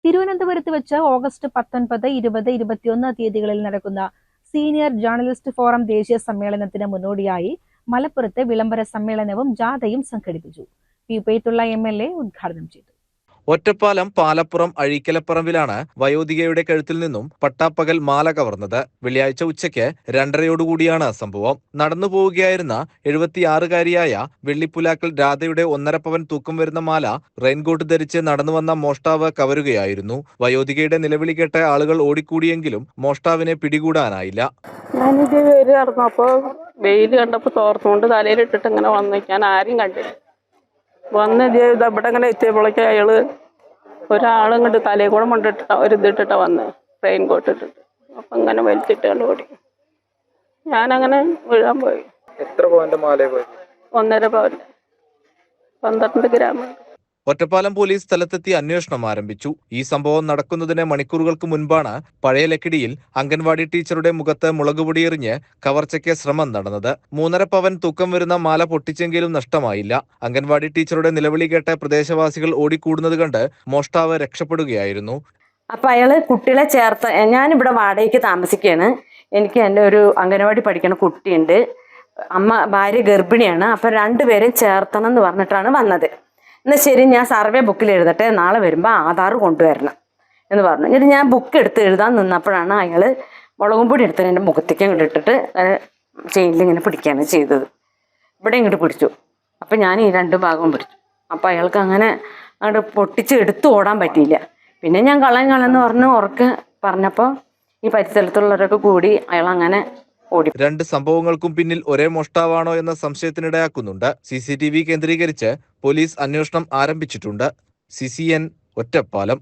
തിരുവനന്തപുരത്ത് വെച്ച് ഓഗസ്റ്റ് 19, 20, 21 തീയതികളിൽ നടക്കുന്ന സീനിയർ ജേർണലിസ്റ്റ് ഫോറം ദേശീയ സമ്മേളനത്തിന് മുന്നോടിയായി മലപ്പുറത്ത് വിളംബര സമ്മേളനവും ജാഥയും സംഘടിപ്പിച്ചു. പി പേത്തുള്ള MLA ഉദ്ഘാടനം ചെയ്തു. ഒറ്റപ്പാലം പാലപ്പുറം അഴീക്കലപ്പറമ്പിലാണ് വയോധികയുടെ കഴുത്തിൽ നിന്നും പട്ടാപ്പകൽ മാല കവർന്നത്. വെള്ളിയാഴ്ച ഉച്ചയ്ക്ക് 2:30 സംഭവം. നടന്നു പോവുകയായിരുന്ന 76-കാരിയായ വെള്ളിപ്പുലാക്കൽ രാധയുടെ 1.5 പവൻ തൂക്കം വരുന്ന മാല റെയിൻകോട്ട് ധരിച്ച് നടന്നു വന്ന മോഷ്ടാവ് കവരുകയായിരുന്നു. വയോധികയുടെ നിലവിളി കേട്ട ആളുകൾ ഓടിക്കൂടിയെങ്കിലും മോഷ്ടാവിനെ പിടികൂടാനായില്ല. ഞാനിത് വരികയായിരുന്നു. വെയിൽ കണ്ടപ്പോൾ തോർത്തുകൊണ്ട് തലയിലിട്ടിട്ട് ഇങ്ങനെ വന്നു. ഞാൻ ആരും കണ്ടില്ല. വന്ന് ഇവിടെ ഇങ്ങനെ എത്തിയപ്പോഴേക്ക് ഒരാളിങ്ങോട്ട് തലയിൽ കൂടെ കൊണ്ടിട്ടിട്ട ഇതിട്ടിട്ടാ വന്ന് റെയിൻ കോട്ട് ഇട്ടിട്ട്. അപ്പം ഇങ്ങനെ വലിച്ചിട്ടാണ് ഓടി. ഞാനങ്ങനെ വീഴാൻ പോയി. എത്ര പവന്റെ മാലയെ പോയി? 1.5 പവൻ, 12 ഗ്രാം. ഒറ്റപ്പാലം പോലീസ് സ്ഥലത്തെത്തി അന്വേഷണം ആരംഭിച്ചു. ഈ സംഭവം നടക്കുന്നതിന് മണിക്കൂറുകൾക്ക് മുൻപാണ് പഴയ ലക്കിടിയിൽ അംഗൻവാടി ടീച്ചറുടെ മുഖത്ത് മുളകുപൊടി എറിഞ്ഞ് കവർച്ചയ്ക്ക് ശ്രമം നടന്നത്. 3.5 പവൻ തൂക്കം വരുന്ന മാല പൊട്ടിച്ചെങ്കിലും നഷ്ടമായില്ല. അംഗൻവാടി ടീച്ചറുടെ നിലവിളി കേട്ട പ്രദേശവാസികൾ ഓടിക്കൂടുന്നത് കണ്ട് മോഷ്ടാവ് രക്ഷപ്പെടുകയായിരുന്നു. അപ്പൊ അയാള് കുട്ടികളെ ചേർത്ത്, ഞാനിവിടെ വാടകയ്ക്ക് താമസിക്കുകയാണ്. എനിക്ക് എൻ്റെ ഒരു അംഗൻവാടി പഠിക്കുന്ന കുട്ടിയുണ്ട്. ഭാര്യ ഗർഭിണിയാണ്. അപ്പൊ 2 പേരെയും ചേർത്തണം എന്ന് പറഞ്ഞിട്ടാണ് വന്നത്. എന്നാൽ ശരി, ഞാൻ സർവേ ബുക്കിൽ എഴുതട്ടെ, നാളെ വരുമ്പോൾ ആധാർ കൊണ്ടുവരണം എന്ന് പറഞ്ഞു. എന്നിട്ട് ഞാൻ ബുക്ക് എടുത്ത് എഴുതാൻ നിന്നപ്പോഴാണ് അയാൾ മുളകും പൊടി എടുത്ത് എൻ്റെ മുഖത്തേക്ക് ഇങ്ങോട്ട് ഇട്ടിട്ട് ചെയിനിൽ ഇങ്ങനെ പിടിക്കുകയാണ് ചെയ്തത്. ഇവിടെ ഇങ്ങോട്ട് പിടിച്ചു. അപ്പം ഞാൻ ഈ 2 ഭാഗവും പിടിച്ചു. അപ്പോൾ അയാൾക്ക് അങ്ങനെ അങ്ങോട്ട് പൊട്ടിച്ച് എടുത്ത് ഓടാൻ പറ്റിയില്ല. പിന്നെ ഞാൻ കള്ളെന്ന് പറഞ്ഞ് ഉറക്കെ പറഞ്ഞപ്പോൾ ഈ പരിസരത്തുള്ളവരൊക്കെ കൂടി അയാൾ അങ്ങനെ ഓടി. 2 സംഭവങ്ങൾക്കും പിന്നിൽ ഒരേ മോഷ്ടാവാണോ എന്ന സംശയത്തിനിടയാക്കുന്നുണ്ട്. CCTV കേന്ദ്രീകരിച്ച് പോലീസ് അന്വേഷണം ആരംഭിച്ചിട്ടുണ്ട്. CCN ഒറ്റപ്പാലം.